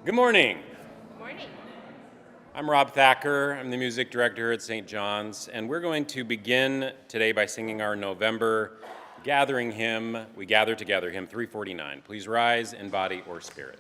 Good morning. Good morning. I'm Rob Thacker. I'm the music director at St. John's, and we're going to begin today by singing our November gathering hymn, We Gather Together, hymn 349. Please rise in body or spirit.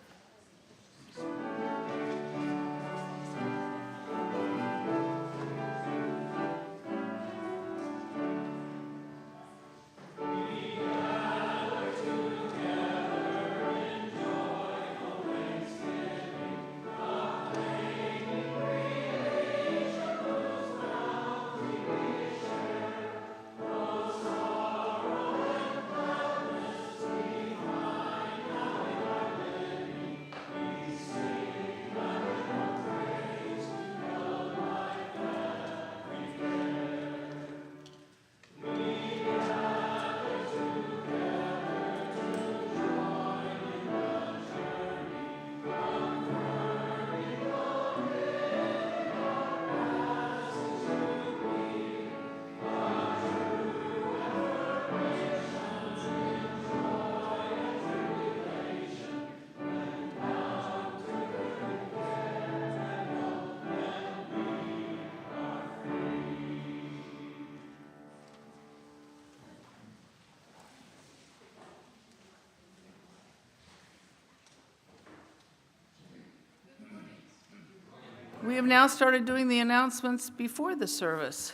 We have now started doing the announcements before the service.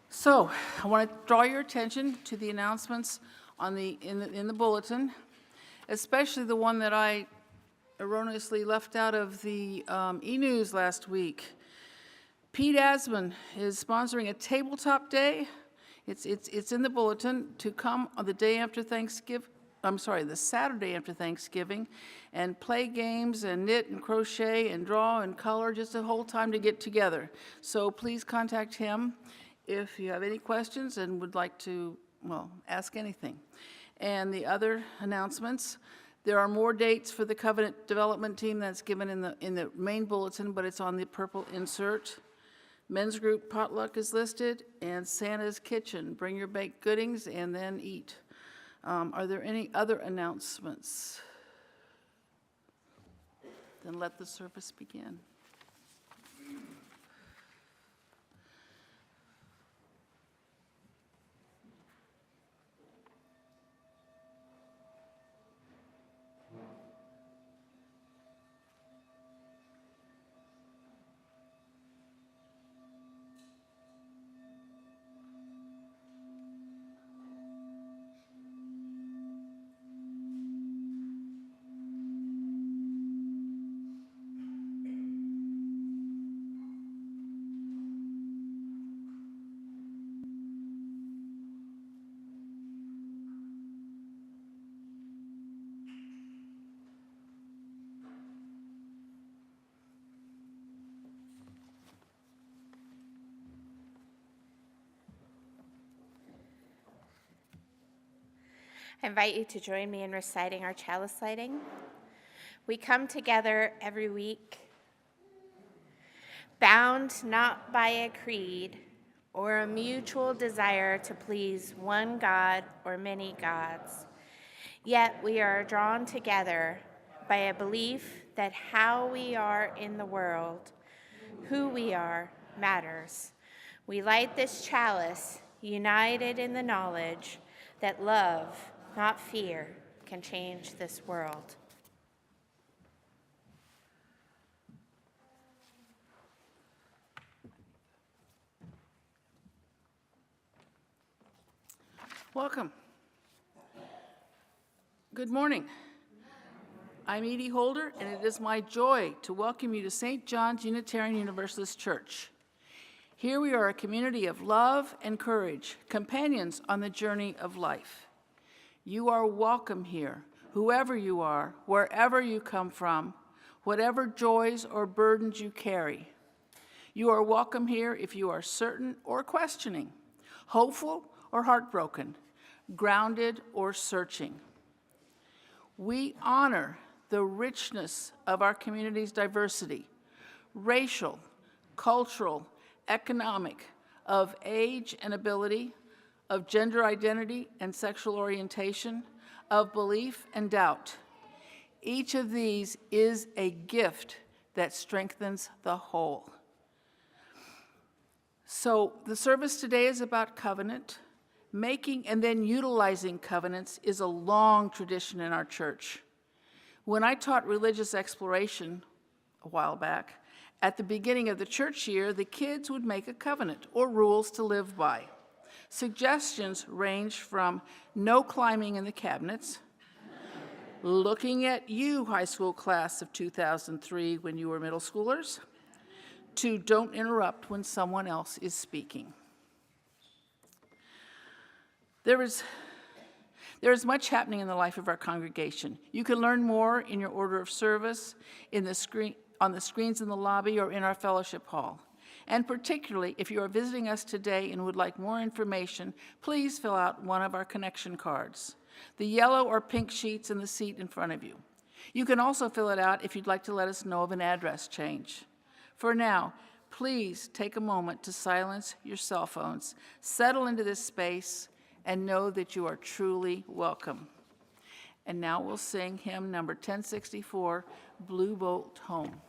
So I want to draw your attention to the announcements on in the bulletin, especially the one that I erroneously left out of the e-news last week. Pete Asman is sponsoring a tabletop day. It's in the bulletin to come on the day after Thanksgiving. The Saturday after Thanksgiving, and play games and knit and crochet and draw and color, just a whole time to get together. So please contact him if you have any questions and would like to, ask anything. And the other announcements, there are more dates for the Covenant Development Team that's given in the main bulletin, but it's on the purple insert. Men's group potluck is listed, and Santa's Kitchen. Bring your baked goodings and then eat. Are there any other announcements? Then let the service begin. I invite you to join me in reciting our chalice lighting. We come together every week, bound not by a creed or a mutual desire to please one God or many gods. Yet we are drawn together by a belief that how we are in the world, who we are, matters. We light this chalice, united in the knowledge that love, not fear, can change this world. Welcome. Good morning. I'm Edie Holder, and it is my joy to welcome you to St. John's Unitarian Universalist Church. Here we are a community of love and courage, companions on the journey of life. You are welcome here, whoever you are, wherever you come from, whatever joys or burdens you carry. You are welcome here if you are certain or questioning, hopeful or heartbroken, grounded or searching. We honor the richness of our community's diversity, racial, cultural, economic, of age and ability, of gender identity and sexual orientation, of belief and doubt. Each of these is a gift that strengthens the whole. So the service today is about covenant. Making and then utilizing covenants is a long tradition in our church. When I taught religious exploration a while back, at the beginning of the church year, the kids would make a covenant or rules to live by. Suggestions ranged from no climbing in the cabinets, looking at you, high school class of 2003 when you were middle schoolers, to don't interrupt when someone else is speaking. There is much happening in the life of our congregation. You can learn more in your order of service, on the screens in the lobby, or in our fellowship hall. And particularly, if you are visiting us today and would like more information, please fill out one of our connection cards, the yellow or pink sheets in the seat in front of you. You can also fill it out if you'd like to let us know of an address change. For now, please take a moment to silence your cell phones, settle into this space, and know that you are truly welcome. And now we'll sing hymn number 1064, Blue Boat Home.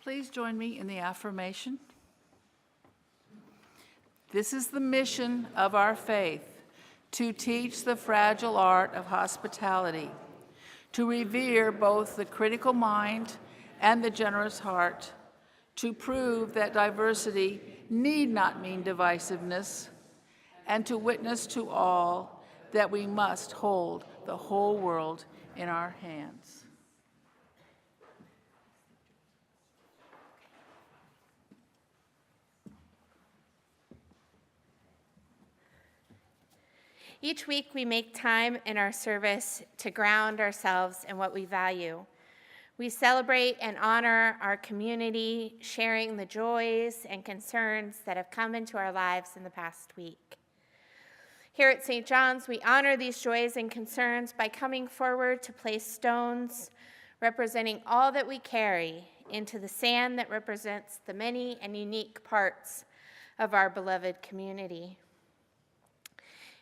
Please join me in the affirmation. This is the mission of our faith, to teach the fragile art of hospitality, to revere both the critical mind and the generous heart, to prove that diversity need not mean divisiveness, and to witness to all that we must hold the whole world in our hands. Each week, we make time in our service to ground ourselves in what we value. We celebrate and honor our community, sharing the joys and concerns that have come into our lives in the past week. Here at St. John's, we honor these joys and concerns by coming forward to place stones representing all that we carry into the sand that represents the many and unique parts of our beloved community.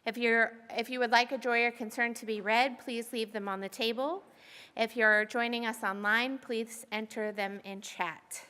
If you would like a joy or concern to be read, please leave them on the table. If you're joining us online, please enter them in chat.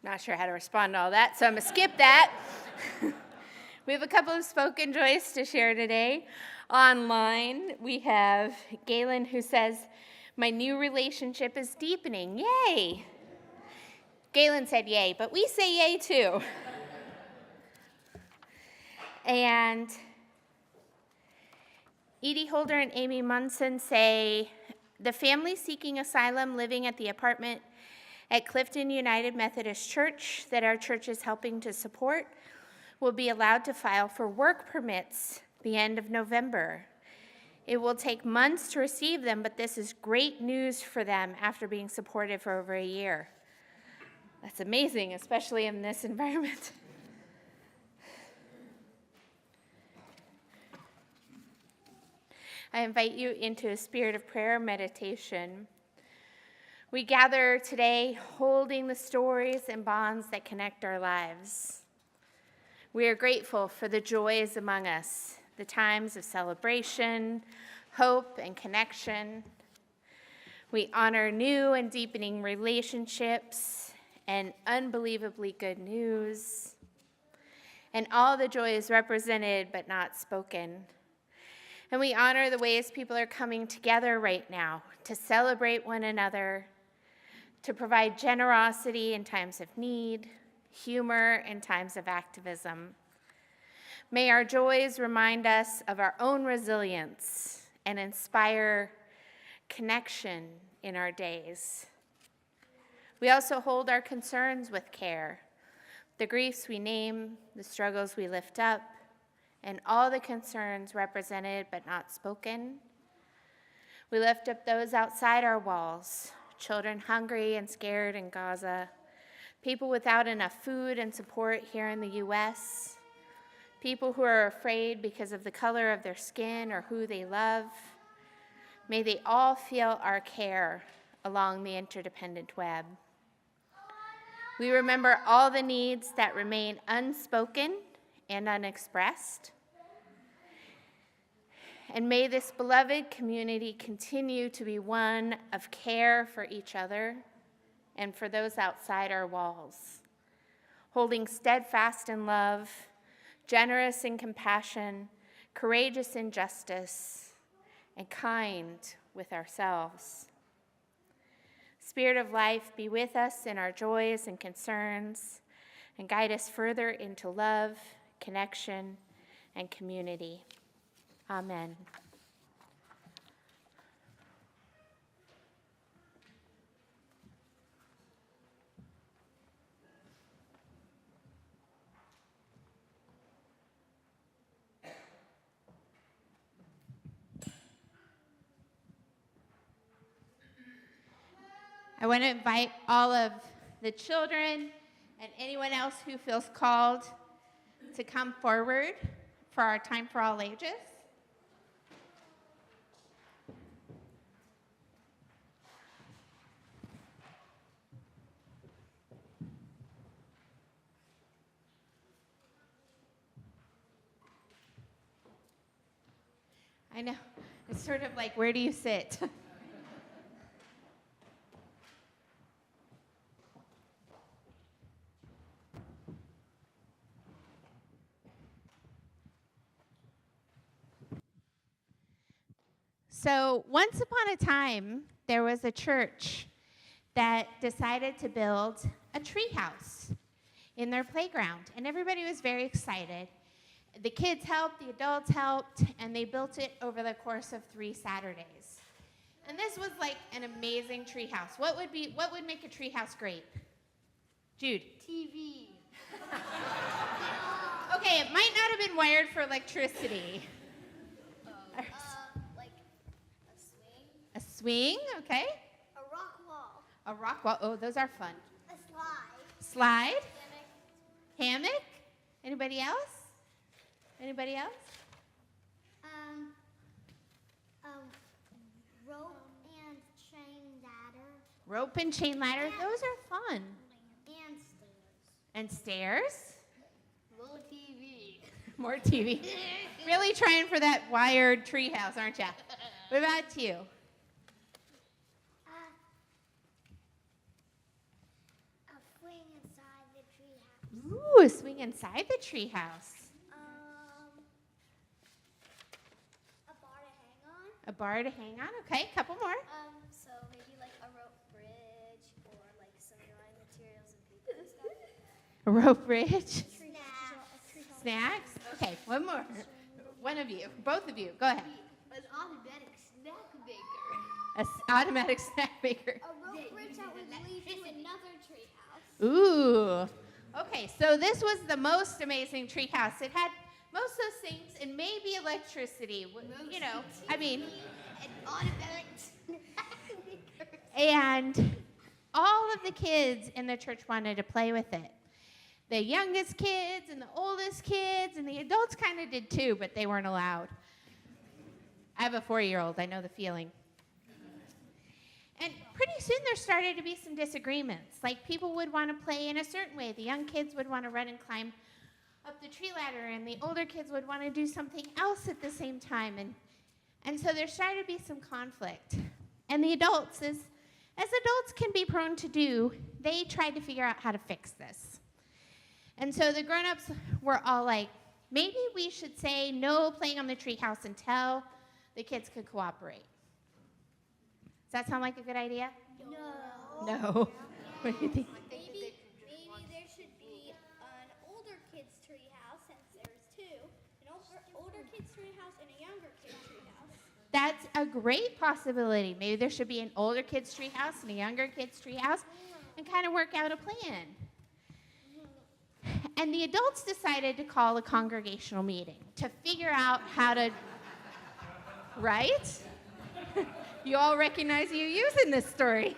Not sure how to respond to all that, so I'm going to skip that. We have a couple of spoken joys to share today. Online, we have Galen who says, "My new relationship is deepening. Yay!" Galen said yay, but we say yay too. And Edie Holder and Amy Munson say, "The family seeking asylum living at the apartment at Clifton United Methodist Church that our church is helping to support will be allowed to file for work permits the end of November. It will take months to receive them, but this is great news for them after being supported for over a year." That's amazing, especially in this environment. I invite you into a spirit of prayer meditation. We gather today holding the stories and bonds that connect our lives. We are grateful for the joys among us, the times of celebration, hope, and connection. We honor new and deepening relationships and unbelievably good news, and all the joys represented but not spoken. And we honor the ways people are coming together right now to celebrate one another, to provide generosity in times of need, humor in times of activism. May our joys remind us of our own resilience and inspire connection in our days. We also hold our concerns with care, the griefs we name, the struggles we lift up, and all the concerns represented but not spoken. We lift up those outside our walls, children hungry and scared in Gaza, people without enough food and support here in the U.S., people who are afraid because of the color of their skin or who they love. May they all feel our care along the interdependent web. We remember all the needs that remain unspoken and unexpressed. And may this beloved community continue to be one of care for each other and for those outside our walls, holding steadfast in love, generous in compassion, courageous in justice, and kind with ourselves. Spirit of life, be with us in our joys and concerns, and guide us further into love, connection, and community. Amen. I want to invite all of the children and anyone else who feels called to come forward for our Time for All Ages. I know, it's sort of like, where do you sit? So once upon a time, there was a church that decided to build a tree house in their playground, and everybody was very excited. The kids helped, the adults helped, and they built it over the course of 3 Saturdays. And this was like an amazing tree house. What would make a tree house great? Jude? TV. Okay, it might not have been wired for electricity. Like a swing. A swing, okay. A rock wall. A rock wall, oh, those are fun. A slide. Slide? Hammock. Hammock? Anybody else? Anybody else? Rope and chain ladder. Rope and chain ladder, those are fun. And stairs. And stairs? More TV. More TV. Really trying for that wired tree house, aren't you? What about you? A swing inside Ooh, swing inside the treehouse. A bar to hang on. A bar to hang on. Okay, couple more. So maybe like a rope bridge or like some drawing materials and paper and stuff. A rope bridge. Snacks. Snacks. Okay, one more. One of you, both of you, go ahead. An automatic snack maker. A automatic snack maker. A rope bridge that would lead to another treehouse. Ooh. Okay, so this was the most amazing treehouse. It had most of those things and maybe electricity. You know, I mean, An automatic snack maker. and all of the kids in the church wanted to play with it. The youngest kids and the oldest kids and the adults kind of did too, but they weren't allowed. I have a 4-year-old. I know the feeling. And pretty soon there started to be some disagreements. Like people would want to play in a certain way. The young kids would want to run and climb up the tree ladder, and the older kids would want to do something else at the same time. And so there started to be some conflict. And the adults, as adults can be prone to do, they tried to figure out how to fix this. And so the grown-ups were all like, maybe we should say no playing on the treehouse until the kids could cooperate. Does that sound like a good idea? No. No. What do you think? Maybe there should be an older kids treehouse since there's two. An older kids treehouse and a younger kids treehouse. That's a great possibility. Maybe there should be an older kids treehouse and a younger kids treehouse and kind of work out a plan. And the adults decided to call a congregational meeting to figure out how to, right? You all recognize you using this story.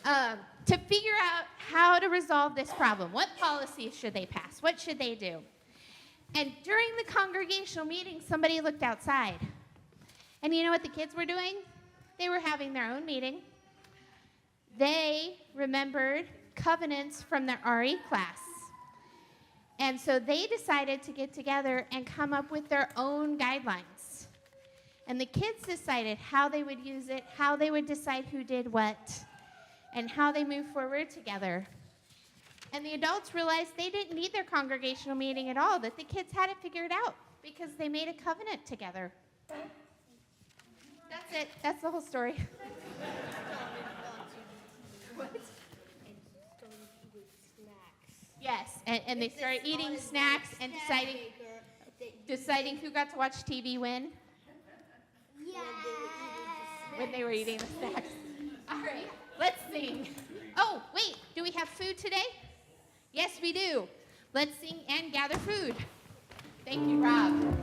To figure out how to resolve this problem. What policies should they pass? What should they do? And during the congregational meeting, somebody looked outside. And you know what the kids were doing? They were having their own meeting. They remembered covenants from their RE class. And so they decided to get together and come up with their own guidelines. And the kids decided how they would use it, how they would decide who did what, and how they moved forward together. And the adults realized they didn't need their congregational meeting at all, that the kids had it figured out because they made a covenant together. That's it. That's the whole story. What? Yes, and they started eating snacks and deciding who got to watch TV when they were eating the snacks. All right, let's sing. Oh, wait, do we have food today? Yes, we do. Let's sing and gather food. Thank you, Rob.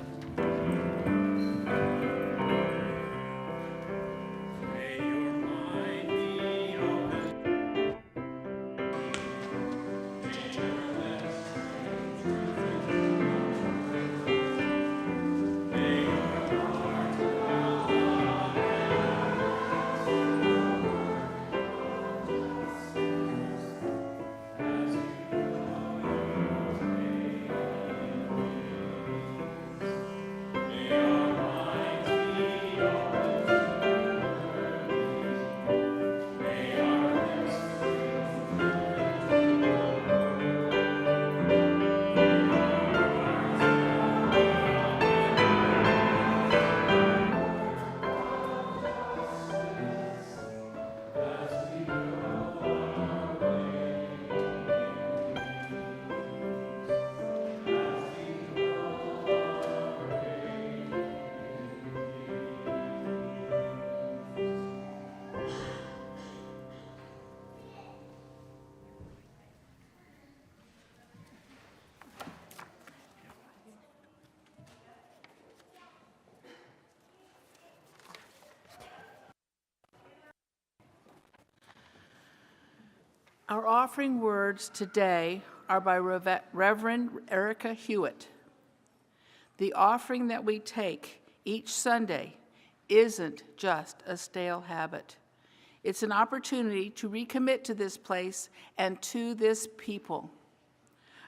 Our offering words today are by Reverend Erica Hewitt. The offering that we take each Sunday isn't just a stale habit. It's an opportunity to recommit to this place and to this people.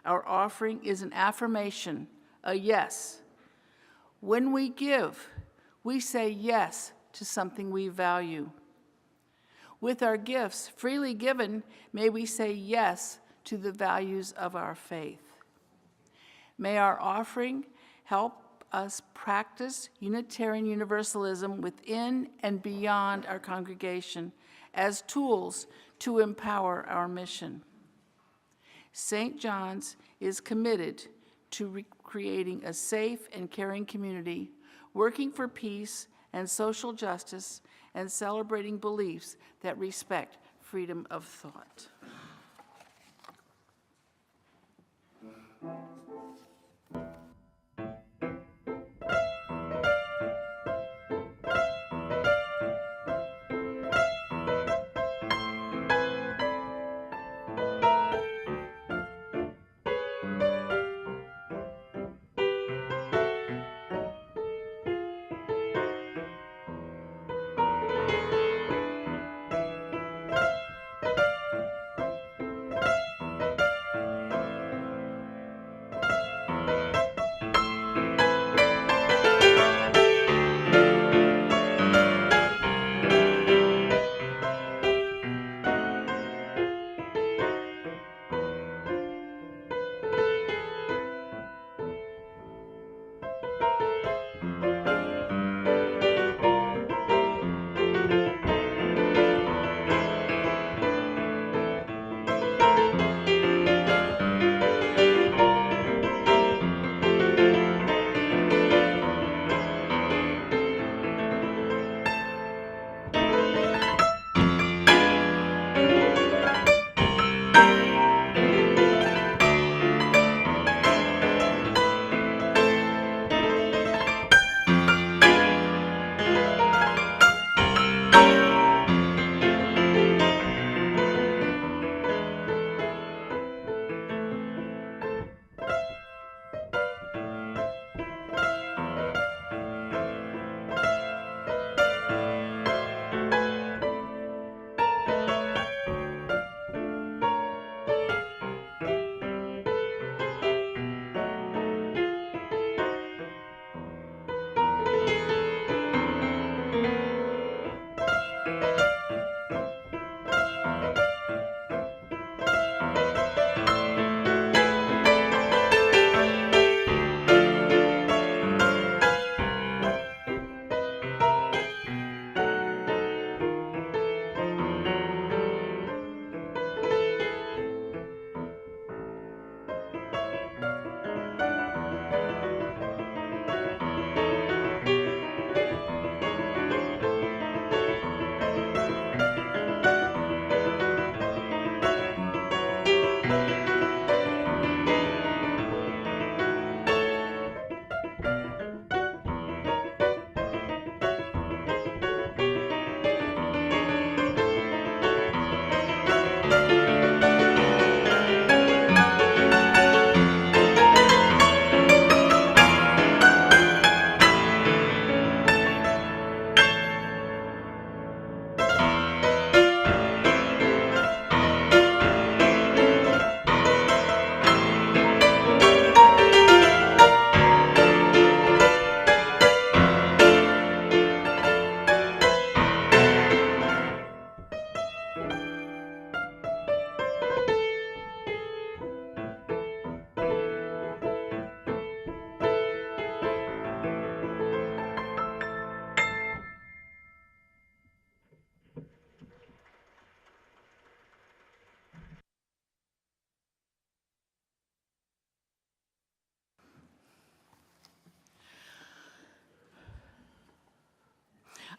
Our offering is an affirmation, a yes. When we give, we say yes to something we value. With our gifts freely given, may we say yes to the values of our faith. May our offering help us practice Unitarian Universalism within and beyond our congregation as tools to empower our mission. St. John's is committed to creating a safe and caring community, working for peace and social justice, and celebrating beliefs that respect freedom of thought.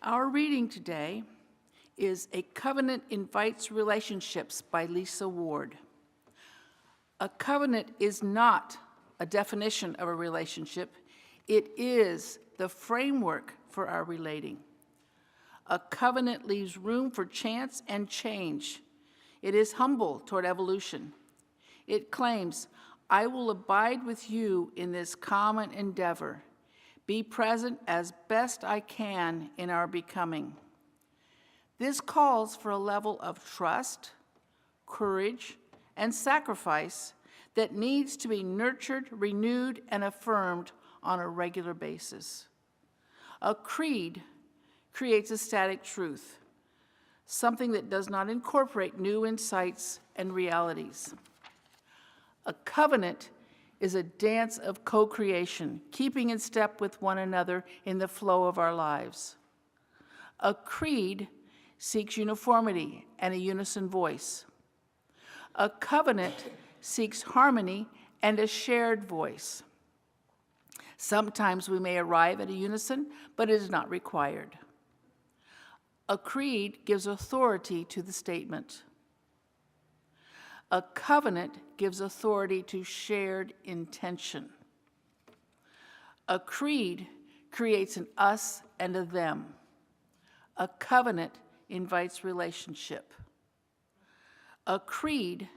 Our reading today is A Covenant Invites Relationships by Lisa Ward. A covenant is not a definition of a relationship. It is the framework for our relating. A covenant leaves room for chance and change. It is humble toward evolution. It claims, I will abide with you in this common endeavor, be present as best I can in our becoming. This calls for a level of trust, courage, and sacrifice that needs to be nurtured, renewed, and affirmed on a regular basis. A creed creates a static truth, something that does not incorporate new insights and realities. A covenant is a dance of co-creation, keeping in step with one another in the flow of our lives. A creed seeks uniformity and a unison voice. A covenant seeks harmony and a shared voice. Sometimes we may arrive at a unison, but it is not required. A creed gives authority to the statement. A covenant gives authority to shared intention. A creed creates an us and a them. A covenant invites relationship. A creed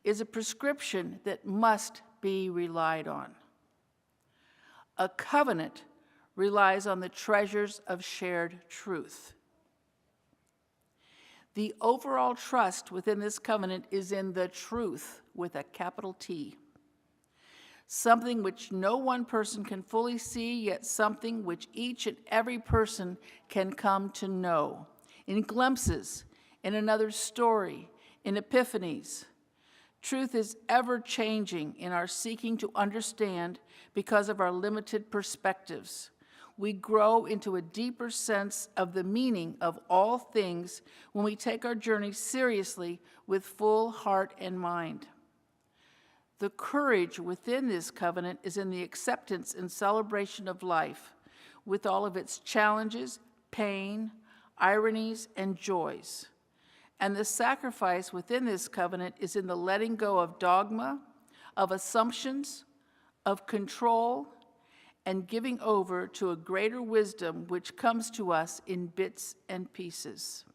is a prescription that must be relied on. A covenant relies on the treasures of shared truth. The overall trust within this covenant is in the truth with a capital T. Something which no one person can fully see, yet something which each and every person can come to know. In glimpses, in another story, in epiphanies. Truth is ever changing in our seeking to understand because of our limited perspectives. We grow into a deeper sense of the meaning of all things when we take our journey seriously with full heart and mind. The courage within this covenant is in the acceptance and celebration of life, with all of its challenges, pain, ironies, and joys. And the sacrifice within this covenant is in the letting go of dogma, of assumptions, of control, and giving over to a greater wisdom which comes to us in bits and pieces.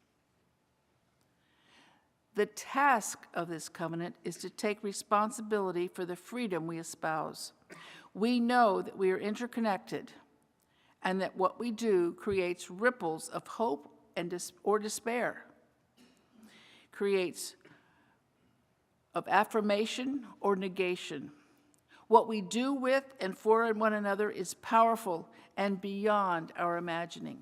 The task of this covenant is to take responsibility for the freedom we espouse. We know that we are interconnected and that what we do creates ripples of hope or despair, creates of affirmation or negation. What we do with and for one another is powerful and beyond our imagining.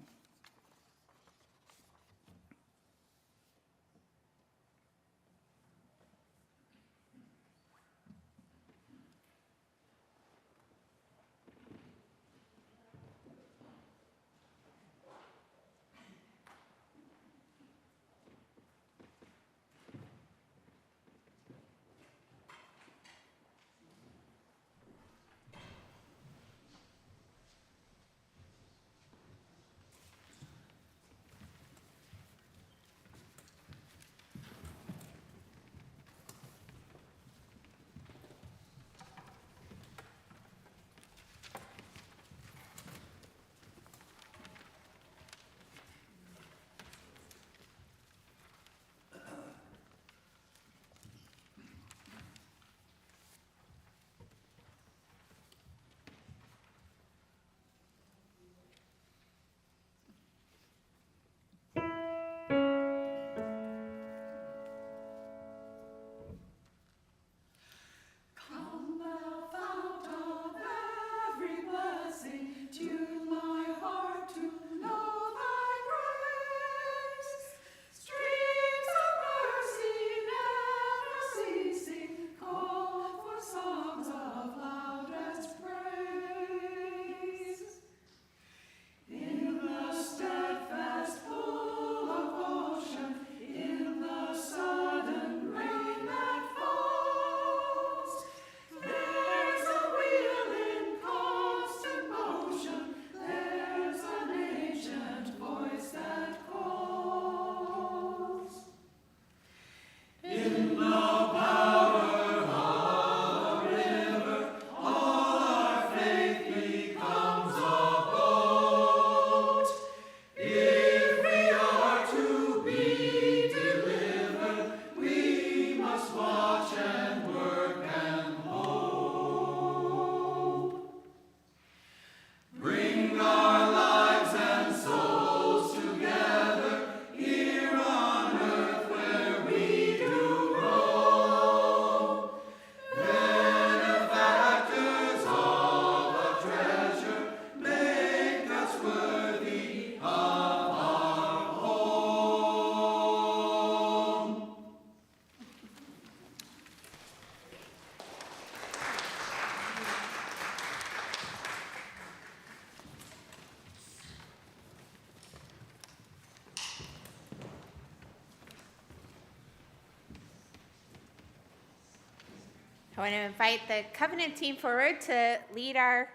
I want to invite the covenant team forward to lead our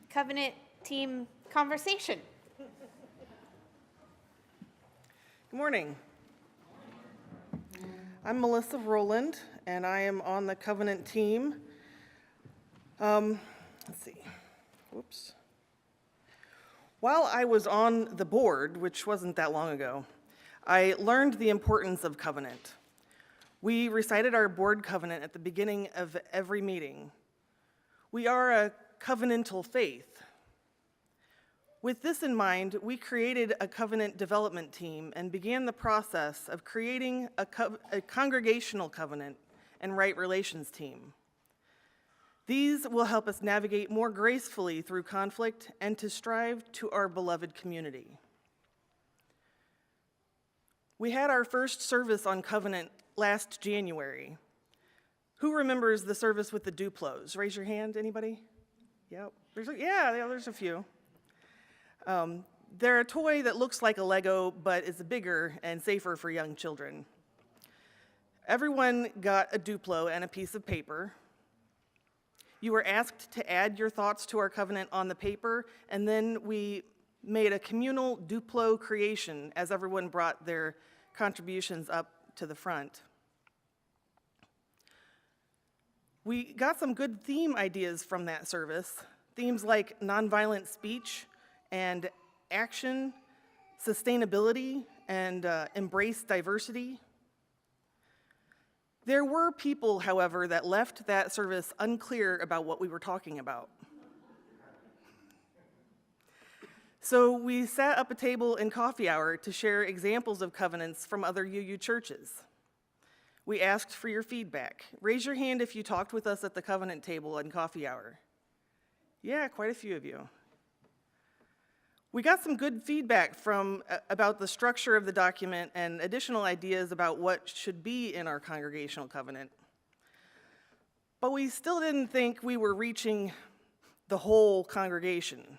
covenant team conversation. Good morning. I'm Melissa Rowland, and I am on the covenant team. Let's see. Whoops. While I was on the board, which wasn't that long ago, I learned the importance of covenant. We recited our board covenant at the beginning of every meeting. We are a covenantal faith. With this in mind, we created a covenant development team and began the process of creating a congregational covenant and right relations team. These will help us navigate more gracefully through conflict and to strive to our beloved community. We had our first service on covenant last January. Who remembers the service with the Duplos? Raise your hand, anybody? Yep. There's a few. They're a toy that looks like a Lego, but is bigger and safer for young children. Everyone got a Duplo and a piece of paper. You were asked to add your thoughts to our covenant on the paper, and then we made a communal Duplo creation as everyone brought their contributions up to the front. We got some good theme ideas from that service. Themes like nonviolent speech and action, sustainability, and embrace diversity. There were people, however, that left that service unclear about what we were talking about. So we sat up a table in coffee hour to share examples of covenants from other UU churches. We asked for your feedback. Raise your hand if you talked with us at the covenant table in coffee hour. Yeah, quite a few of you. We got some good feedback about the structure of the document and additional ideas about what should be in our congregational covenant. But we still didn't think we were reaching the whole congregation.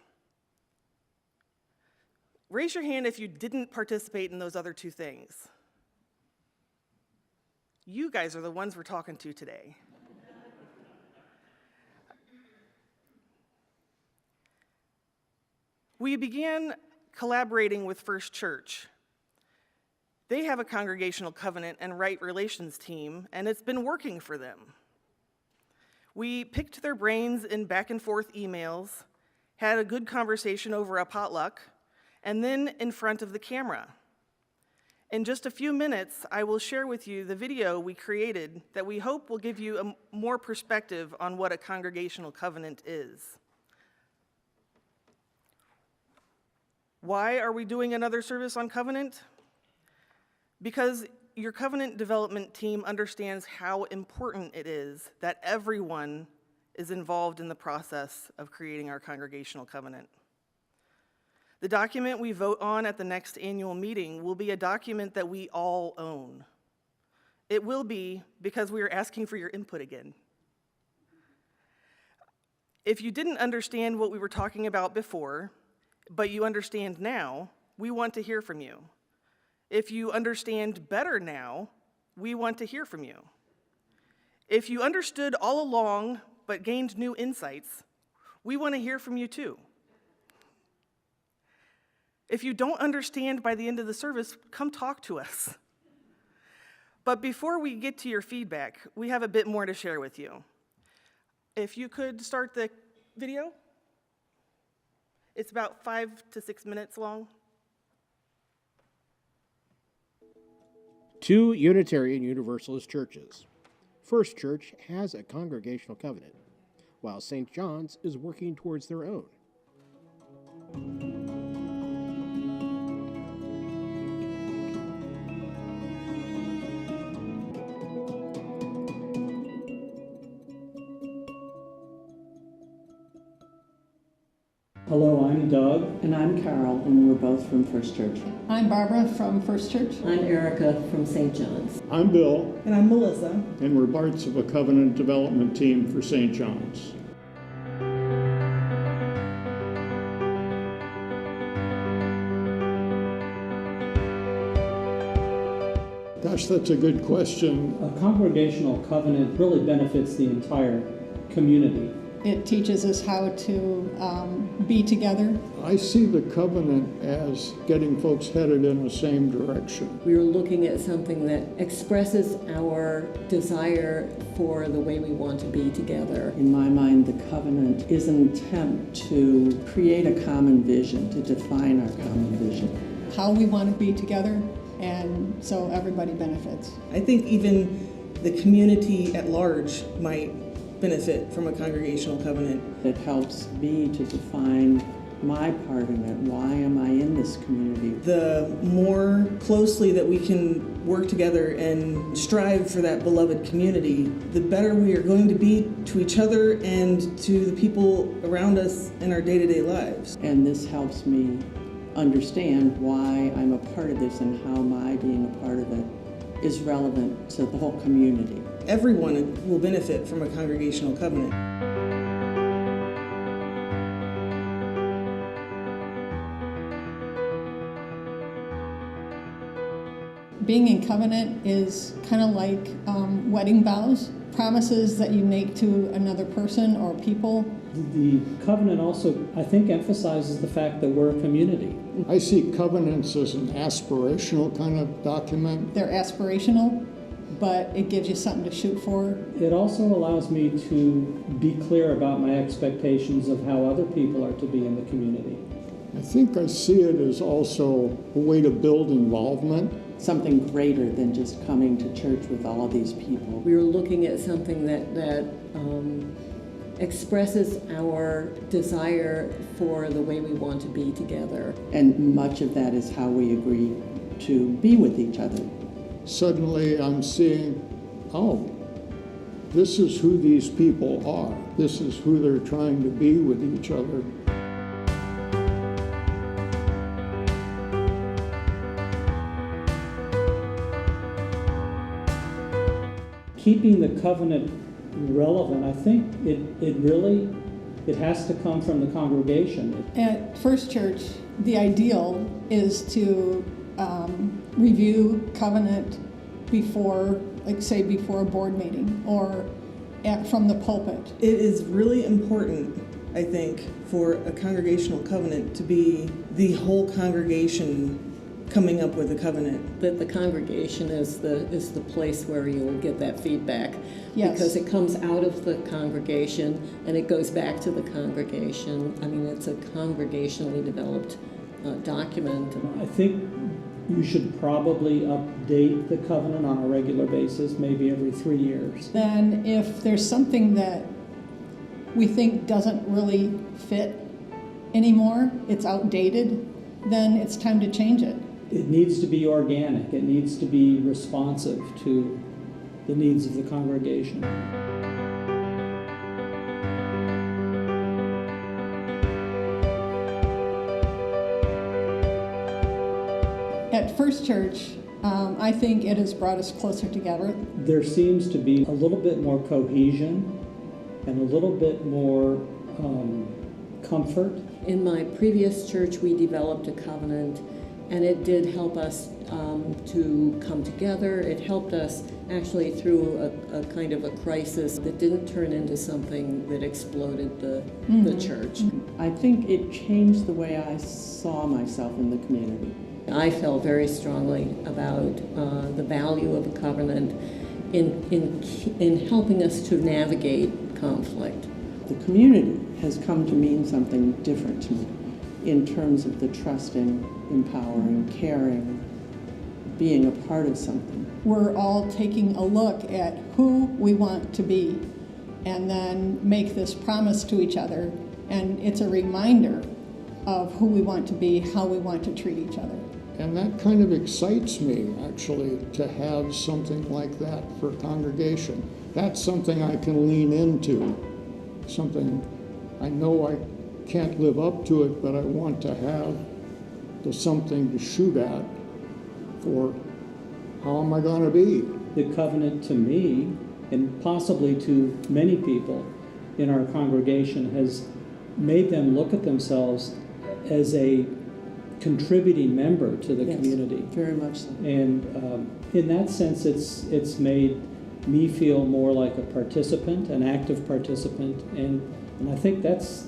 Raise your hand if you didn't participate in those other two things. You guys are the ones we're talking to today. We began collaborating with First Church. They have a congregational covenant and right relations team, and it's been working for them. We picked their brains in back and forth emails, had a good conversation over a potluck, and then in front of the camera. In just a few minutes, I will share with you the video we created that we hope will give you a more perspective on what a congregational covenant is. Why are we doing another service on covenant? Because your covenant development team understands how important it is that everyone is involved in the process of creating our congregational covenant. The document we vote on at the next annual meeting will be a document that we all own. It will be because we are asking for your input again. If you didn't understand what we were talking about before, but you understand now, we want to hear from you. If you understand better now, we want to hear from you. If you understood all along but gained new insights, we want to hear from you too. If you don't understand by the end of the service, come talk to us. But before we get to your feedback, we have a bit more to share with you. If you could start the video. It's about 5 to 6 minutes long. Two Unitarian Universalist churches. First Church has a congregational covenant, while St. John's is working towards their own. Hello, I'm Doug. And I'm Carol, and we're both from First Church. I'm Barbara from First Church. I'm Erica from St. John's. I'm Bill. And I'm Melissa. And we're parts of a covenant development team for St. John's. Gosh, that's a good question. A congregational covenant really benefits the entire community. It teaches us how to be together. I see the covenant as getting folks headed in the same direction. We were looking at something that expresses our desire for the way we want to be together. In my mind, the covenant is an attempt to create a common vision, to define our common vision. How we want to be together, and so everybody benefits. I think even the community at large might benefit from a congregational covenant. It helps me to define my part in it. Why am I in this community? The more closely that we can work together and strive for that beloved community, the better we are going to be to each other and to the people around us in our day-to-day lives. And this helps me understand why I'm a part of this and how my being a part of it is relevant to the whole community. Everyone will benefit from a congregational covenant. Being in covenant is kind of like wedding vows, promises that you make to another person or people. The covenant also, I think, emphasizes the fact that we're a community. I see covenants as an aspirational kind of document. They're aspirational, but it gives you something to shoot for. It also allows me to be clear about my expectations of how other people are to be in the community. I think I see it as also a way to build involvement. Something greater than just coming to church with all of these people. We were looking at something that expresses our desire for the way we want to be together. And much of that is how we agree to be with each other. Suddenly I'm seeing, oh, this is who these people are. This is who they're trying to be with each other. Keeping the covenant relevant, I think it has to come from the congregation. At First Church, the ideal is to review covenant before, like say, before a board meeting or from the pulpit. It is really important, I think, for a congregational covenant to be the whole congregation coming up with a covenant. That the congregation is the place where you'll get that feedback. Yes. Because it comes out of the congregation and it goes back to the congregation. I mean, it's a congregationally developed document. I think you should probably update the covenant on a regular basis, maybe every 3 years. Then if there's something that we think doesn't really fit anymore, it's outdated, then it's time to change it. It needs to be organic. It needs to be responsive to the needs of the congregation. At First Church, I think it has brought us closer together. There seems to be a little bit more cohesion and a little bit more comfort. In my previous church, we developed a covenant, and it did help us to come together. It helped us actually through a kind of a crisis that didn't turn into something that exploded the church. I think it changed the way I saw myself in the community. I felt very strongly about the value of a covenant in helping us to navigate conflict. The community has come to mean something different to me in terms of the trusting, empowering, caring, being a part of something. We're all taking a look at who we want to be and then make this promise to each other. And it's a reminder of who we want to be, how we want to treat each other. And that kind of excites me, actually, to have something like that for a congregation. That's something I can lean into, something I know I can't live up to it, but I want to have something to shoot at for how am I going to be. The covenant to me, and possibly to many people in our congregation, has made them look at themselves as a contributing member to the Yes, community. very much so. And in that sense, it's made me feel more like a participant, an active participant, and I think that's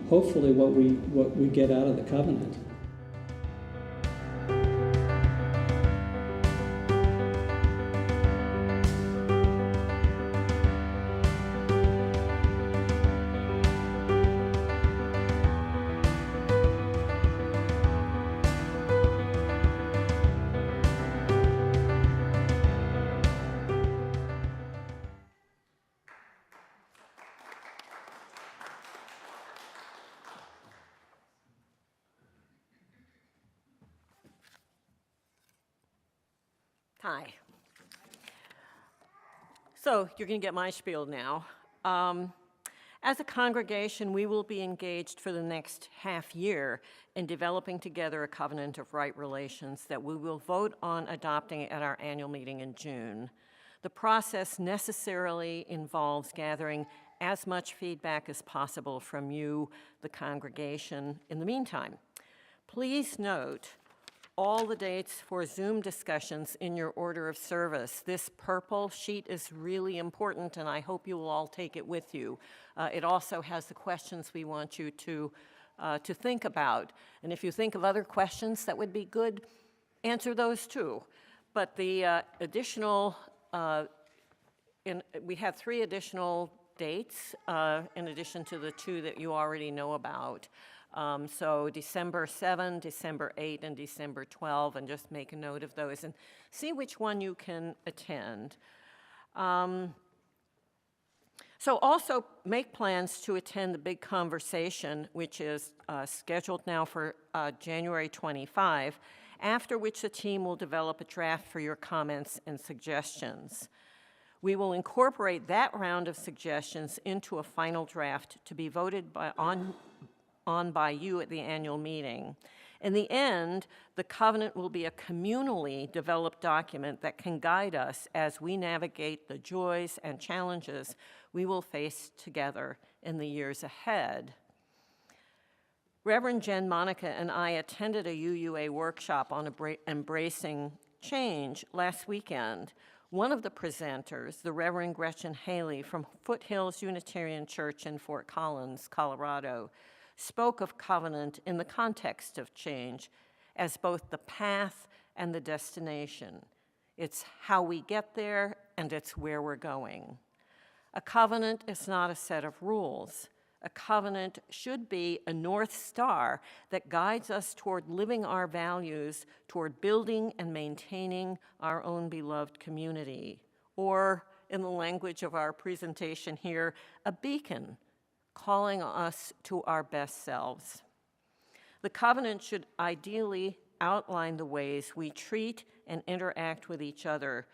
hopefully what we get out of the covenant. Hi. So you're going to get my spiel now. As a congregation, we will be engaged for the next half year in developing together a covenant of right relations that we will vote on adopting at our annual meeting in June. The process necessarily involves gathering as much feedback as possible from you, the congregation, in the meantime. Please note all the dates for Zoom discussions in your order of service. This purple sheet is really important, and I hope you will all take it with you. It also has the questions we want you to think about. And if you think of other questions that would be good, answer those too. But the we have 3 additional dates in addition to the 2 that you already know about. So December 7, December 8, and December 12, and just make a note of those and see which one you can attend. So also make plans to attend the big conversation, which is scheduled now for January 25, after which the team will develop a draft for your comments and suggestions. We will incorporate that round of suggestions into a final draft to be voted on by you at the annual meeting. In the end, the covenant will be a communally developed document that can guide us as we navigate the joys and challenges we will face together in the years ahead. Reverend Jenn, Monica, and I attended a UUA workshop on embracing change last weekend. One of the presenters, the Reverend Gracen Haley from Foothills Unitarian Church in Fort Collins, Colorado, spoke of covenant in the context of change as both the path and the destination. It's how we get there, and it's where we're going. A covenant is not a set of rules. A covenant should be a North Star that guides us toward living our values, toward building and maintaining our own beloved community. Or, in the language of our presentation here, a beacon calling us to our best selves. The covenant should ideally outline the ways we treat and interact with each other,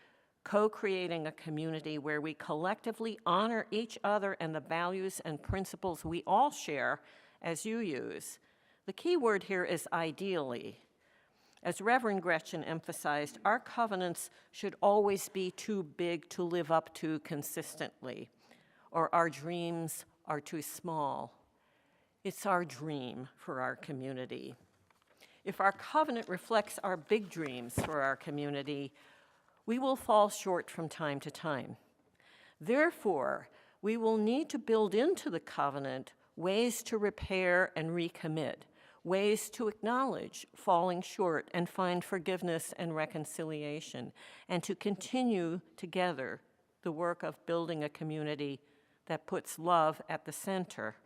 co-creating a community where we collectively honor each other and the values and principles we all share as you use. The key word here is ideally. As Reverend Gracen emphasized, our covenants should always be too big to live up to consistently, or our dreams are too small. It's our dream for our community. If our covenant reflects our big dreams for our community, we will fall short from time to time. Therefore, we will need to build into the covenant ways to repair and recommit, ways to acknowledge falling short and find forgiveness and reconciliation, and to continue together the work of building a community that puts love at the center.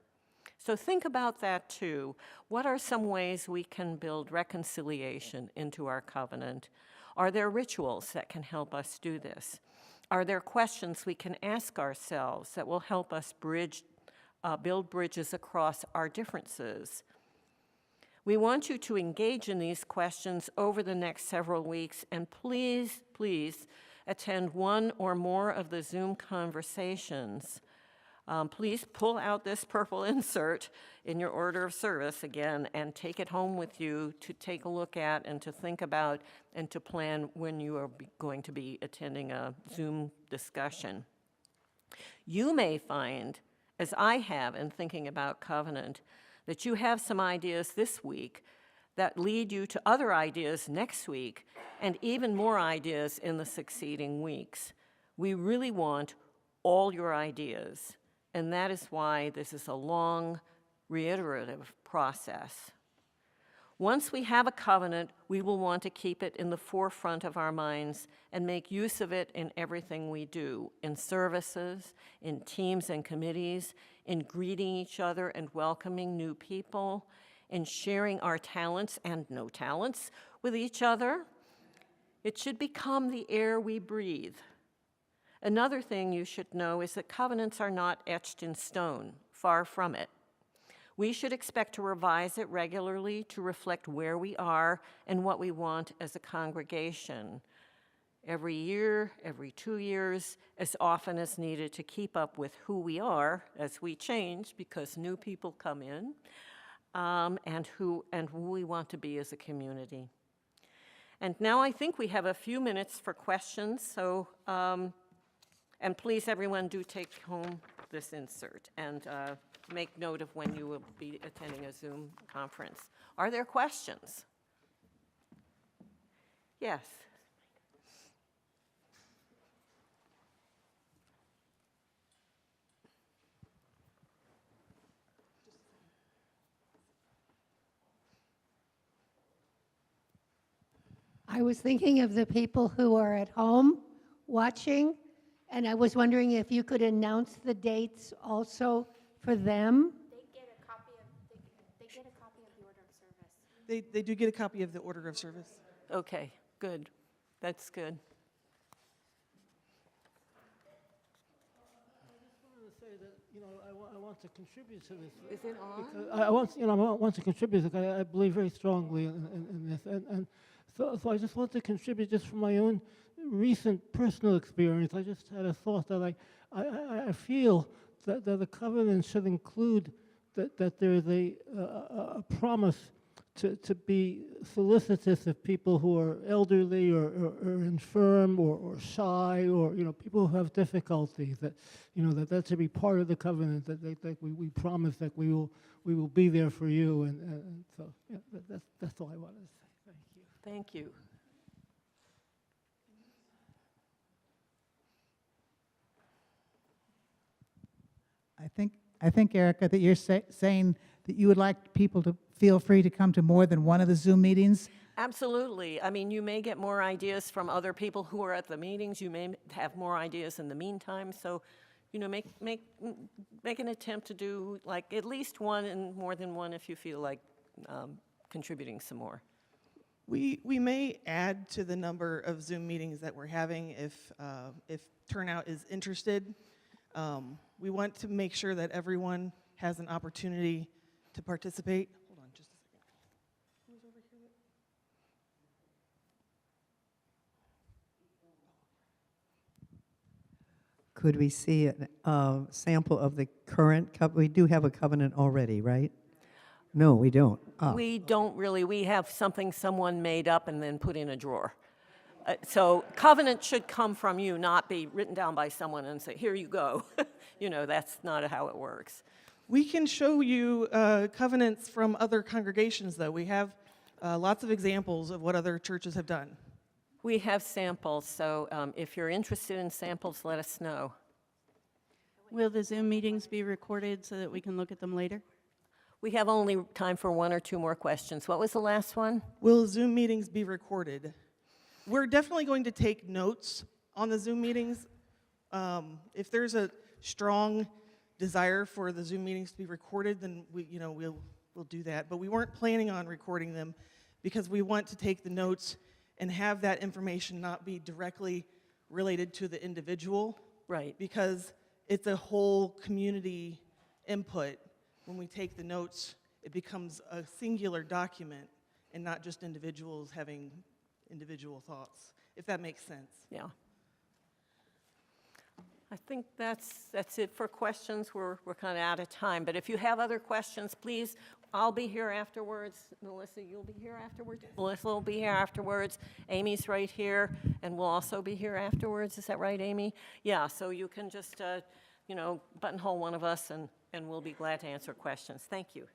So think about that too. What are some ways we can build reconciliation into our covenant? Are there rituals that can help us do this? Are there questions we can ask ourselves that will help us build bridges across our differences? We want you to engage in these questions over the next several weeks, and please, please attend one or more of the Zoom conversations. Please pull out this purple insert in your order of service again and take it home with you to take a look at and to think about and to plan when you are going to be attending a Zoom discussion. You may find, as I have in thinking about covenant, that you have some ideas this week that lead you to other ideas next week and even more ideas in the succeeding weeks. We really want all your ideas, and that is why this is a long, reiterative process. Once we have a covenant, we will want to keep it in the forefront of our minds and make use of it in everything we do, in services, in teams and committees, in greeting each other and welcoming new people, in sharing our talents and no talents with each other. It should become the air we breathe. Another thing you should know is that covenants are not etched in stone, far from it. We should expect to revise it regularly to reflect where we are and what we want as a congregation. Every year, every 2 years, as often as needed to keep up with who we are as we change because new people come in, and who we want to be as a community. And now I think we have a few minutes for questions, so, and please everyone do take home this insert and make note of when you will be attending a Zoom conference. Are there questions? Yes. I was thinking of the people who are at home watching, and I was wondering if you could announce the dates also for them. They get a copy of the order of service. They do get a copy of the order of service. Okay, good. That's good. I want to contribute to this. Is it on? Because I want to contribute. Because I believe very strongly in this, and so I just want to contribute just from my own recent personal experience. I just had a thought that I feel that the covenant should include that there is a promise to be solicitous of people who are elderly or infirm or shy or people who have difficulties. That should be part of the covenant. That we promise that we will be there for you. And so yeah, that's all I wanted to say. Thank you. Thank you. I think, Erica, that you're saying that you would like people to feel free to come to more than one of the Zoom meetings. Absolutely. I mean, you may get more ideas from other people who are at the meetings. You may have more ideas in the meantime. So, make an attempt to do like at least one and more than one if you feel like contributing some more. We may add to the number of Zoom meetings that we're having if turnout is interested. We want to make sure that everyone has an opportunity to participate. Hold on just a second. Who's over here? Could we see a sample of the current covenant? We do have a covenant already, right? No, we don't. We don't really. We have something someone made up and then put in a drawer. So covenant should come from you, not be written down by someone and say, here you go. That's not how it works. We can show you covenants from other congregations, though. We have lots of examples of what other churches have done. We have samples, so if you're interested in samples, let us know. Will the Zoom meetings be recorded so that we can look at them later? We have only time for one or two more questions. What was the last one? Will Zoom meetings be recorded? We're definitely going to take notes on the Zoom meetings. If there's a strong desire for the Zoom meetings to be recorded, then we'll do that. But we weren't planning on recording them because we want to take the notes and have that information not be directly related to the individual. Right. Because it's a whole community input. When we take the notes, it becomes a singular document and not just individuals having individual thoughts, if that makes sense. Yeah. I think that's it for questions. We're kind of out of time, but if you have other questions, please, I'll be here afterwards. Melissa, you'll be here afterwards? Melissa will be here afterwards. Amy's right here, and we'll also be here afterwards. Is that right, Amy? Yeah, so you can just, buttonhole one of us, and we'll be glad to answer questions. Thank you.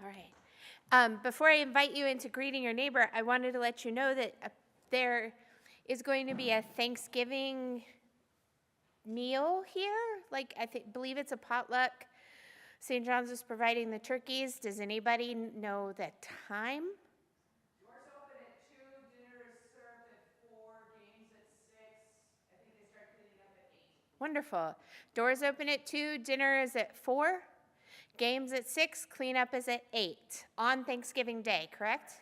All right. Before I invite you into greeting your neighbor, I wanted to let you know that there is going to be a Thanksgiving meal here. Like, believe it's a potluck. St. John's is providing the turkeys. Does anybody know the time? Doors open at 2, dinner is served at 4, games at 6. I think they start cleaning up at 8. Wonderful. Doors open at 2, dinner is at 4, games at 6, cleanup is at 8 on Thanksgiving Day, correct?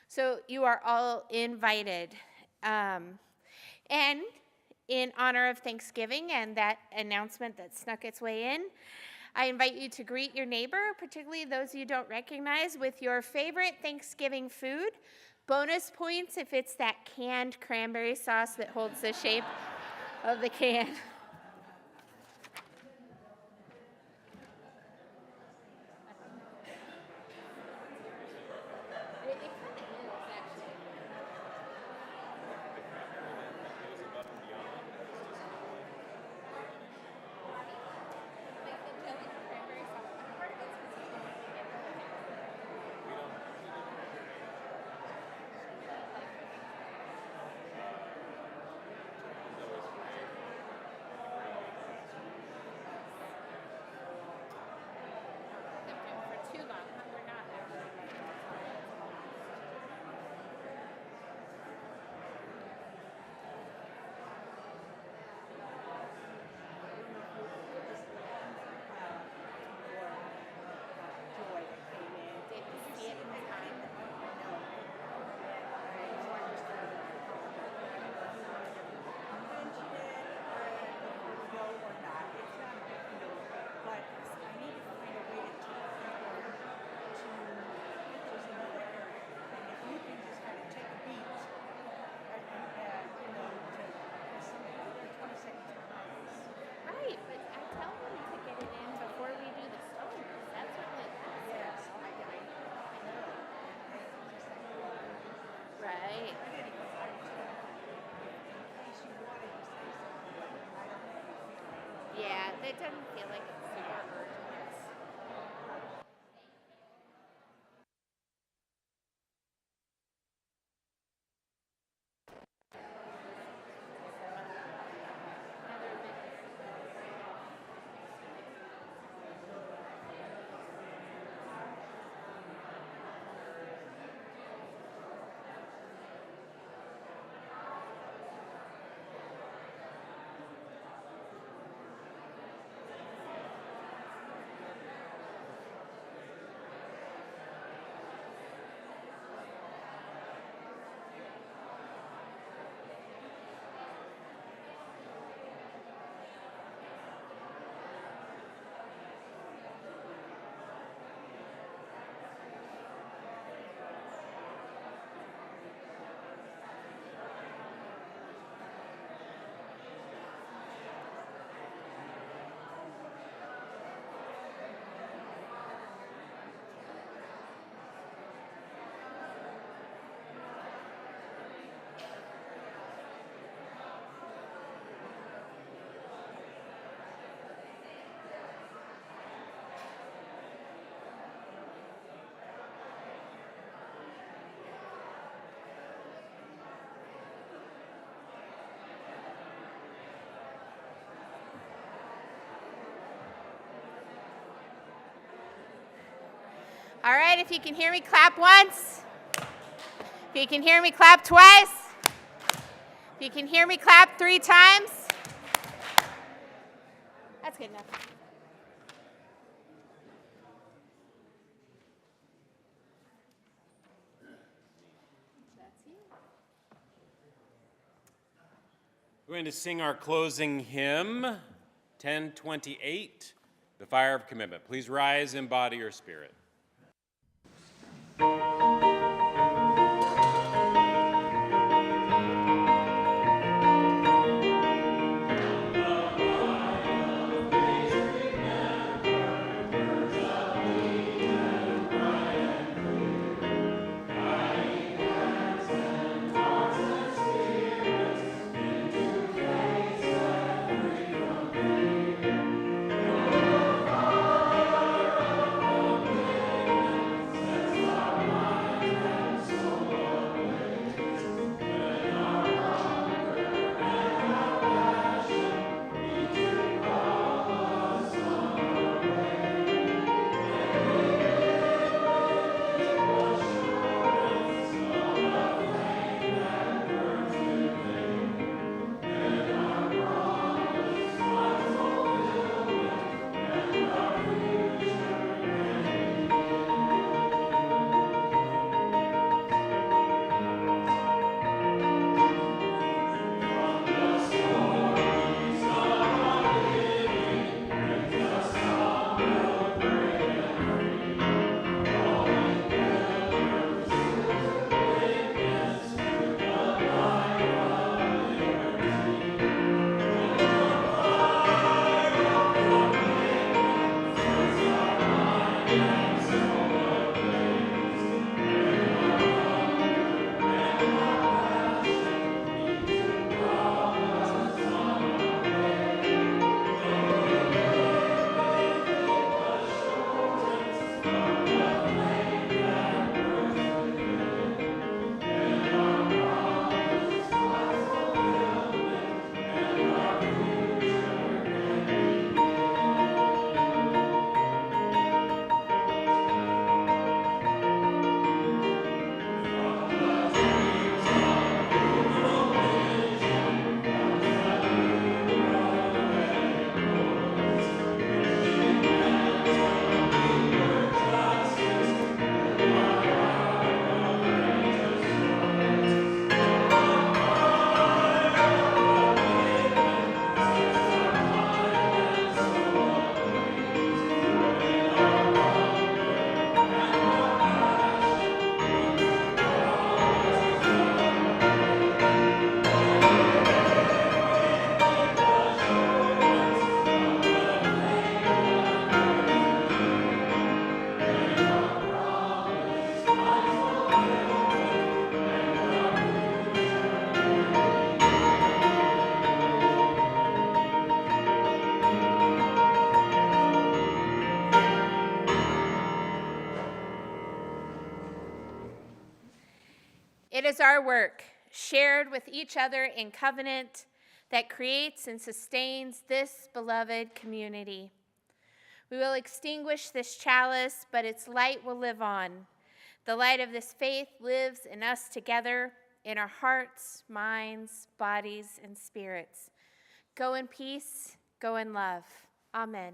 So you are all invited. And in honor of Thanksgiving and that announcement that snuck its way in, I invite you to greet your neighbor, particularly those you don't recognize, with your favorite Thanksgiving food. Bonus points if it's that canned cranberry sauce that holds the shape of the can. Yeah, that doesn't feel like it's super urgent. All right, if you can hear me, clap once. If you can hear me, clap twice. If you can hear me, clap 3 times. That's good enough. We're going to sing our closing hymn, 1028, The Fire of Commitment. Please rise, embody your spirit. Fire of commitment. It is our work, shared with each other in covenant, that creates and sustains this beloved community. We will extinguish this chalice, but its light will live on. The light of this faith lives in us together, in our hearts, minds, bodies, and spirits. Go in peace, go in love. Amen.